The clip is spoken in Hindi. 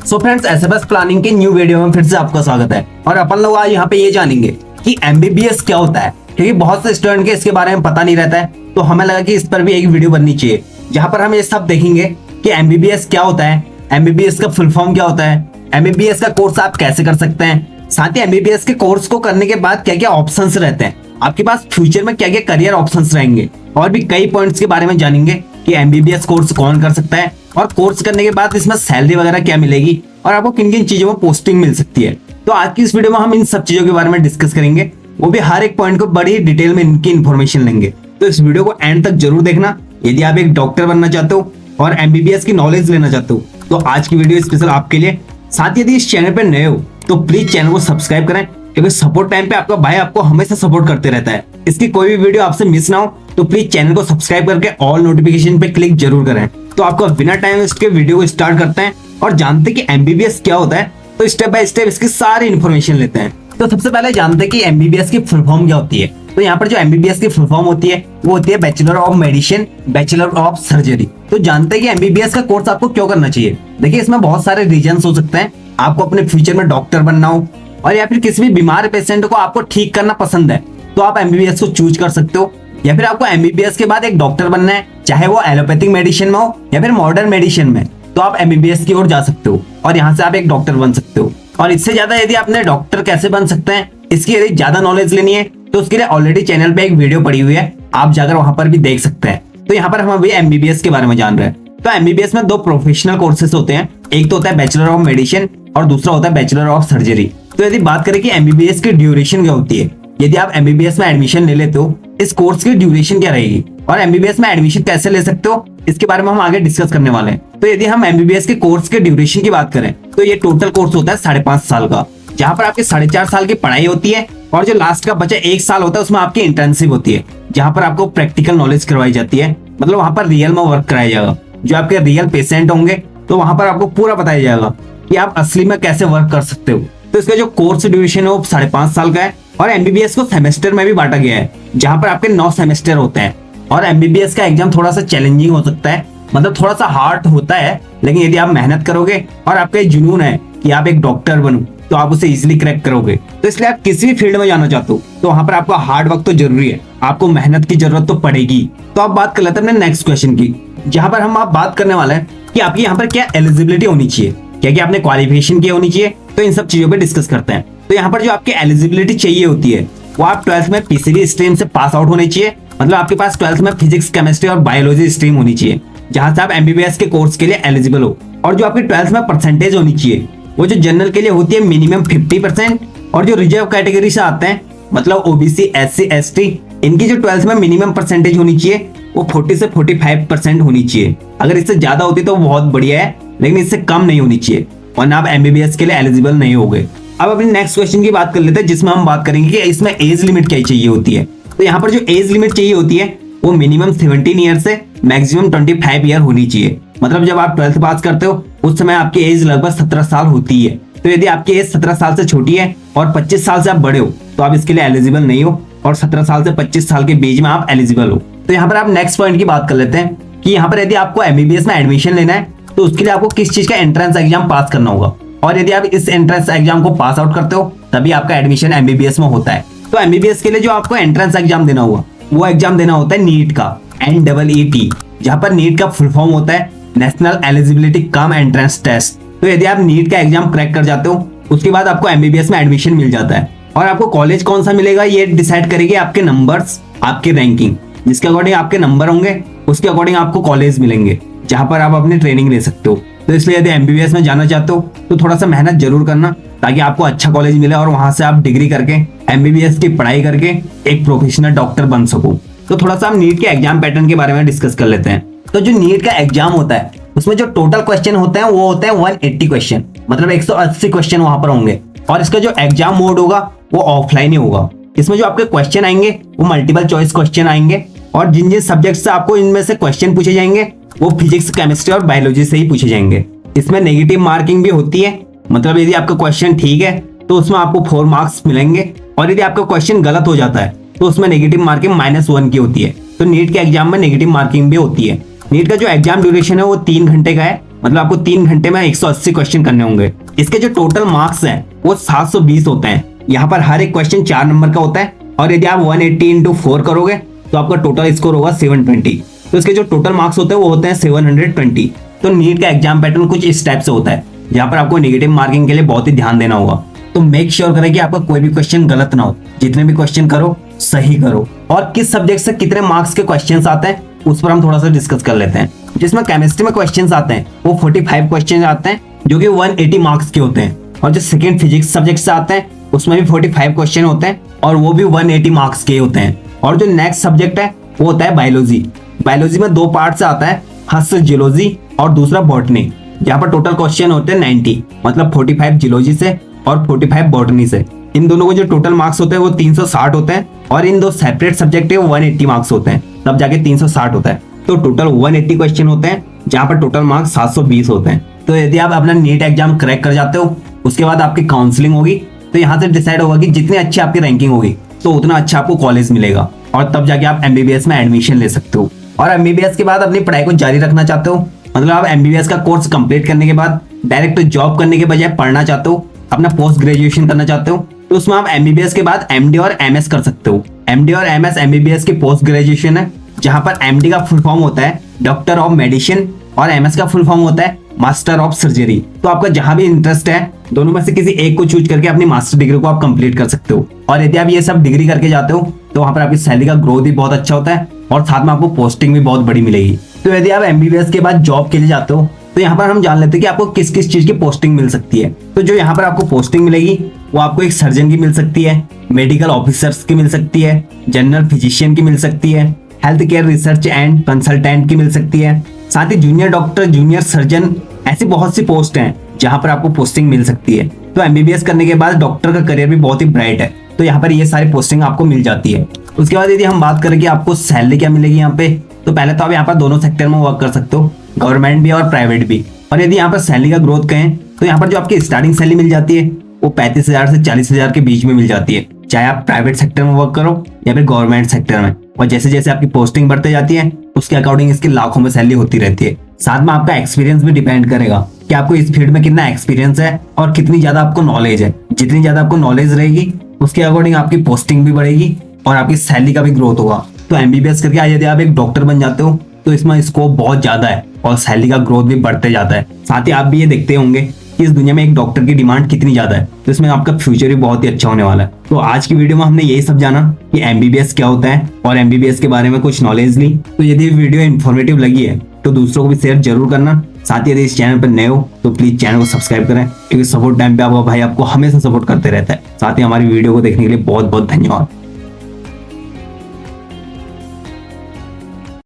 सो फ्रेंड्स, एसएफएस प्लानिंग के न्यू वीडियो में फिर से आपका स्वागत है। और अपन लोग आज यहाँ पे ये जानेंगे कि एमबीबीएस क्या होता है, क्योंकि बहुत से स्टूडेंट के इसके बारे में पता नहीं रहता है। तो हमें लगा कि इस पर भी एक वीडियो बननी चाहिए जहाँ पर हम ये सब देखेंगे कि एमबीबीएस क्या होता है, एमबीबीएस का फुल फॉर्म क्या होता है, एमबीबीएस का कोर्स आप कैसे कर सकते हैं, साथ ही एमबीबीएस के कोर्स को करने के बाद क्या क्या ऑप्शंस रहते हैं, आपके पास फ्यूचर में क्या क्या करियर ऑप्शंस रहेंगे, और भी कई पॉइंट्स के बारे में जानेंगे कि एमबीबीएस कोर्स कौन कर सकता है और कोर्स करने के बाद इसमें सैलरी वगैरह क्या मिलेगी और आपको किन किन चीजों में पोस्टिंग मिल सकती है। तो आज की इस वीडियो में हम इन सब चीजों के बारे में डिस्कस करेंगे, वो भी हर एक पॉइंट को बड़ी डिटेल में इनकी इन्फॉर्मेशन लेंगे। तो इस वीडियो को एंड तक जरूर देखना यदि आप एक डॉक्टर बनना चाहते हो और एमबीबीएस की नॉलेज लेना चाहते हो। तो आज की वीडियो स्पेशल आपके लिए। साथ ही यदि इस चैनल पर नए हो तो प्लीज चैनल को सब्सक्राइब करें, क्योंकि सपोर्ट टाइम पे आपका भाई आपको हमेशा सपोर्ट करते रहता है। इसकी कोई भी वीडियो आपसे मिस ना हो तो प्लीज चैनल को सब्सक्राइब करके ऑल नोटिफिकेशन पे क्लिक जरूर करें। तो आपको बिना टाइम वेस्ट के वीडियो को स्टार्ट करते हैं और जानते हैं कि एमबीबीएस क्या होता है। तो स्टेप बाय स्टेप इसकी सारी इन्फॉर्मेशन लेते हैं। तो सबसे पहले जानते हैं कि एमबीबीएस की फुल फॉर्म क्या होती है। तो यहाँ पर जो एमबीबीएस की फुल फॉर्म होती है वो होती है bachelor of medicine, bachelor of surgery. तो जानते हैं कि एमबीबीएस का कोर्स आपको क्यों करना चाहिए। देखिए, इसमें बहुत सारे रीजंस हो सकते हैं। आपको अपने फ्यूचर में डॉक्टर बनना हो और या फिर किसी भी बीमार पेशेंट को आपको ठीक करना पसंद है तो आप एमबीबीएस को चूज कर सकते हो। या फिर आपको एमबीबीएस के बाद एक डॉक्टर बनना है, चाहे वो एलोपैथिक मेडिसिन में हो या फिर मॉडर्न मेडिसिन में, तो आप एमबीबीएस की ओर जा सकते हो और यहाँ से आप एक डॉक्टर बन सकते हो। और इससे ज्यादा यदि आपने डॉक्टर कैसे बन सकते हैं इसकी यदि ज्यादा नॉलेज लेनी है तो उसके लिए ऑलरेडी चैनल पे एक वीडियो पड़ी हुई है, आप जाकर वहां पर भी देख सकते हैं। तो यहाँ पर हम अभी एमबीबीएस के बारे में जान रहे हैं। तो एमबीबीएस में दो प्रोफेशनल कोर्सेज होते हैं, एक तो होता है बैचलर ऑफ मेडिसिन और दूसरा होता है बैचलर ऑफ सर्जरी। तो यदि बात करें कि एमबीबीएस की ड्यूरेशन क्या होती है, यदि आप एमबीबीएस में एडमिशन ले लेते हो इस कोर्स की ड्यूरेशन क्या रहेगी और एमबीबीएस में एडमिशन कैसे ले सकते हो, इसके बारे में हम आगे डिस्कस करने वाले हैं। तो यदि हम एमबीबीएस के कोर्स के ड्यूरेशन की बात करें तो ये टोटल कोर्स होता है 5.5 साल का, जहाँ पर आपके 4.5 साल की पढ़ाई होती है और जो लास्ट का बचा 1 साल होता है उसमें आपकी इंटर्नशिप होती है, जहाँ पर आपको प्रैक्टिकल नॉलेज करवाई जाती है। मतलब वहां पर रियल में वर्क कराया जाएगा, जो आपके रियल पेशेंट होंगे तो वहां पर आपको पूरा बताया जाएगा कि आप असली में कैसे वर्क कर सकते हो। तो इसका जो कोर्स ड्यूरेशन है वो 5.5 साल का है और एमबीबीएस को सेमेस्टर में भी बांटा गया है, जहां पर आपके 9 सेमेस्टर होते हैं। और एमबीबीएस का एग्जाम थोड़ा सा चैलेंजिंग हो सकता है, मतलब थोड़ा सा हार्ड होता है, लेकिन यदि आप मेहनत करोगे और आपका जुनून है कि आप एक डॉक्टर बनो तो आप उसे इजिली क्रैक करोगे। तो इसलिए आप किसी भी फील्ड में जाना चाहते हो तो वहां पर आपका हार्ड वर्क तो जरूरी है, आपको मेहनत की जरूरत तो पड़ेगी। तो आप बात कर लेते हैं अपने नेक्स्ट क्वेश्चन की, जहां पर हम आप बात करने वाले हैं कि आपकी यहाँ पर क्या एलिजिबिलिटी होनी चाहिए, क्या क्या आपने क्वालिफिकेशन की होनी चाहिए। तो इन सब चीजों पे डिस्कस करते हैं। तो यहाँ पर जो आपकी एलिजिबिलिटी चाहिए होती है वो आप 12th में पीसीबी स्ट्रीम से पास आउट होने चाहिए। मतलब आपके पास 12th में फिजिक्स, केमिस्ट्री और बायोलॉजी स्ट्रीम होनी चाहिए, जहां से आप एमबीबीएस के कोर्स के लिए एलिजिबल हो। और जो आपकी 12th में परसेंटेज होनी चाहिए वो जो जनरल के लिए होती है मिनिमम 50%, और जो रिजर्व कैटेगरी से आते हैं मतलब ओबीसी, एससी, एसटी, इनकी जो 12th में मिनिमम परसेंटेज होनी चाहिए वो 40 से 45% होनी चाहिए। अगर इससे ज्यादा होती तो बहुत बढ़िया है, लेकिन इससे कम नहीं होनी चाहिए वरना आप एमबीबीएस के लिए एलिजिबल नहीं होगे। अब अपनी नेक्स्ट क्वेश्चन की बात कर लेते हैं, जिसमें हम बात करेंगे कि इसमें एज लिमिट क्या चाहिए होती है। तो यहाँ पर जो एज लिमिट चाहिए होती है वो मिनिमम 17 ईयर से मैक्सिमम 25 ईयर होनी चाहिए। मतलब जब आप 12th पास करते हो उस समय आपकी एज लगभग 17 साल होती है। तो यदि आपकी एज 17 साल से छोटी है और 25 साल से आप बड़े हो तो आप इसके लिए एलिजिबल नहीं हो, और 17 साल से 25 साल के बीच में आप एलिजिबल हो। तो यहाँ पर आप नेक्स्ट पॉइंट की बात कर लेते हैं कि यहाँ पर यदि आपको एमबीबीएस में एडमिशन लेना है तो उसके लिए आपको किस चीज का एंट्रेंस एग्जाम पास करना होगा, और यदि आप इस एंट्रेंस एग्जाम को पास आउट करते हो तभी आपका एडमिशन एमबीबीएस में होता है। तो एमबीबीएस के लिए जो आपको एंट्रेंस एग्जाम देना होगा वो एग्जाम देना होता है नीट का, NEET, जहाँ पर नीट का फुल फॉर्म होता है national eligibility cum entrance test. तो यदि आप नीट का एग्जाम क्रैक कर जाते हो उसके बाद आपको एमबीबीएस में एडमिशन मिल जाता है। और आपको कॉलेज कौन सा मिलेगा ये डिसाइड करेगी आपके नंबर्स, आपकी रैंकिंग, जिसके अकॉर्डिंग आपके नंबर होंगे उसके अकॉर्डिंग आपको कॉलेज मिलेंगे जहां पर आप अपनी ट्रेनिंग ले सकते हो। तो इसलिए यदि एमबीबीएस में जाना चाहते हो तो थोड़ा सा मेहनत जरूर करना ताकि आपको अच्छा कॉलेज मिले और वहां से आप डिग्री करके एमबीबीएस की पढ़ाई करके एक प्रोफेशनल डॉक्टर बन सको। तो थोड़ा सा हम नीट के एग्जाम पैटर्न के बारे में डिस्कस कर लेते हैं। तो जो नीट का एग्जाम होता है उसमें जो टोटल क्वेश्चन होते हैं वो होते हैं 180 क्वेश्चन, मतलब 180 क्वेश्चन वहां पर होंगे। और इसका जो एग्जाम मोड होगा वो ऑफलाइन ही होगा। इसमें जो आपके क्वेश्चन आएंगे वो मल्टीपल चॉइस क्वेश्चन आएंगे, और जिन जिन सब्जेक्ट से आपको इनमें से क्वेश्चन पूछे जाएंगे वो फिजिक्स, केमिस्ट्री और बायोलॉजी से ही पूछे जाएंगे। इसमें नेगेटिव मार्किंग भी होती है, मतलब यदि आपका क्वेश्चन ठीक है तो उसमें आपको 4 मार्क्स मिलेंगे, और यदि आपका क्वेश्चन गलत हो जाता है तो उसमें नेगेटिव मार्किंग -1 की होती है। तो नीट के एग्जाम में नेगेटिव मार्किंग भी होती है। नीट का जो एग्जाम ड्यूरेशन है वो 3 घंटे का है, मतलब आपको 3 घंटे में 180 क्वेश्चन करने होंगे। इसके जो टोटल मार्क्स हैं वो 720 होते हैं। यहाँ पर हर एक क्वेश्चन 4 नंबर का होता है और यदि आप 180 इंटू 4 करोगे तो आपका टोटल स्कोर होगा 720। तो इसके जो टोटल मार्क्स होते हैं वो होते हैं 720। तो नीट का एग्जाम पैटर्न कुछ इस टाइप से होता है, जहाँ पर आपको नेगेटिव मार्किंग के लिए बहुत ही ध्यान देना होगा। तो मेक श्योर करें कि आपका कोई भी क्वेश्चन गलत ना हो, जितने भी क्वेश्चन करो सही करो। और किस सब्जेक्ट से कितने मार्क्स के क्वेश्चन आते हैं उस पर हम थोड़ा सा डिस्कस कर लेते हैं। जिसमें केमिस्ट्री में क्वेश्चन आते हैं वो 45 क्वेश्चन आते हैं जो कि 180 मार्क्स के होते हैं। और जो सेकेंड फिजिक्स सब्जेक्ट से आते हैं उसमें भी 45 क्वेश्चन होते हैं और वो भी 180 मार्क्स के होते हैं। और जो नेक्स्ट सब्जेक्ट है वो होता है बायोलॉजी। बायोलॉजी में 2 पार्ट से आता है, फर्स्ट जियोलॉजी और दूसरा बॉटनी, जहाँ पर टोटल क्वेश्चन होते हैं 90, मतलब 45 जियोलॉजी से और 45 बॉटनी से। इन दोनों को जो टोटल मार्क्स होते हैं वो 360 होते हैं और इन 2 सेपरेट सब्जेक्ट है वो 180 मार्क्स होते हैं, तब जाके 360 होता है। तो टोटल 180 क्वेश्चन होते हैं जहाँ पर टोटल मार्क्स 720 होते हैं। तो यदि आप अपना नीट एग्जाम क्रैक कर जाते हो उसके बाद आपकी काउंसलिंग होगी, तो यहाँ से डिसाइड होगा कि जितनी अच्छी आपकी रैंकिंग होगी तो उतना अच्छा आपको कॉलेज मिलेगा और तब जाके आप एमबीबीएस में एडमिशन ले सकते हो। और एमबीबीएस के बाद अपनी पढ़ाई को जारी रखना चाहते हो, मतलब आप एमबीबीएस का कोर्स कंप्लीट करने के बाद डायरेक्ट जॉब करने के बजाय पढ़ना चाहते हो, अपना पोस्ट ग्रेजुएशन करना चाहते हो, तो उसमें आप एमबीबीएस के बाद एमडी और एमएस कर सकते हो। एमडी और एमएस एमबीबीएस की पोस्ट ग्रेजुएशन है, जहां पर एमडी का फुल फॉर्म होता है डॉक्टर ऑफ मेडिसिन और एमएस का फुल फॉर्म होता है मास्टर ऑफ सर्जरी। तो आपका जहां भी इंटरेस्ट है दोनों में से किसी एक को चूज करके अपनी मास्टर डिग्री को आप कंप्लीट कर सकते हो। और यदि आप ये सब डिग्री करके जाते हो तो वहां पर आपकी सैलरी का ग्रोथ भी बहुत अच्छा होता है और साथ में आपको पोस्टिंग भी बहुत बड़ी मिलेगी। तो यदि आप एमबीबीएस के बाद जॉब के लिए जाते हो तो यहाँ पर हम जान लेते हैं कि आपको किस किस चीज की पोस्टिंग मिल सकती है। तो जो यहाँ पर आपको पोस्टिंग मिलेगी वो आपको एक सर्जन की मिल सकती है, मेडिकल ऑफिसर्स की मिल सकती है, जनरल फिजिशियन की मिल सकती है, health care research and consultant की मिल सकती है, साथ ही जूनियर डॉक्टर, जूनियर सर्जन, ऐसी बहुत सी पोस्ट हैं जहां पर आपको पोस्टिंग मिल सकती है। तो एमबीबीएस करने के बाद डॉक्टर का करियर भी बहुत ही ब्राइट है, तो यहाँ पर ये सारी पोस्टिंग आपको मिल जाती है। उसके बाद यदि हम बात करें कि आपको सैलरी क्या मिलेगी यहाँ पे, तो पहले तो आप यहाँ पर दोनों सेक्टर में वर्क कर सकते हो, गवर्नमेंट भी और प्राइवेट भी। और यदि यहाँ पर सैलरी का ग्रोथ कहें तो यहाँ पर जो आपकी स्टार्टिंग सैलरी मिल जाती है वो 35,000 से 40,000 के बीच में मिल जाती है, चाहे आप प्राइवेट सेक्टर में वर्क करो या फिर गवर्नमेंट सेक्टर में। और जैसे जैसे आपकी पोस्टिंग बढ़ते जाती है उसके अकॉर्डिंग इसकी लाखों में सैलरी होती रहती है। साथ में आपका एक्सपीरियंस भी डिपेंड करेगा कि आपको इस फील्ड में कितना एक्सपीरियंस है और कितनी ज्यादा आपको नॉलेज है। जितनी ज्यादा आपको नॉलेज रहेगी उसके अकॉर्डिंग आपकी पोस्टिंग भी बढ़ेगी और आपकी सैलरी का भी ग्रोथ होगा। तो एमबीबीएस करके यदि आप एक डॉक्टर बन जाते हो तो इसमें स्कोप बहुत ज्यादा है और सैलरी का ग्रोथ भी बढ़ते जाता है। साथ ही आप भी ये देखते होंगे कि इस दुनिया में एक डॉक्टर की डिमांड कितनी ज्यादा है, तो इसमें आपका फ्यूचर भी बहुत ही अच्छा होने वाला है। तो आज की वीडियो में हमने यही सब जाना कि एमबीबीएस क्या होता है और एमबीबीएस के बारे में कुछ नॉलेज ली। तो यदि वीडियो इन्फॉर्मेटिव लगी है तो दूसरों को भी शेयर जरूर करना। साथ ही यदि इस चैनल पर नए हो तो प्लीज चैनल को सब्सक्राइब करें, क्योंकि सपोर्ट टाइम पे आपका भाई आपको हमेशा सपोर्ट करते रहता है। साथ ही हमारी वीडियो को देखने के लिए बहुत बहुत धन्यवाद।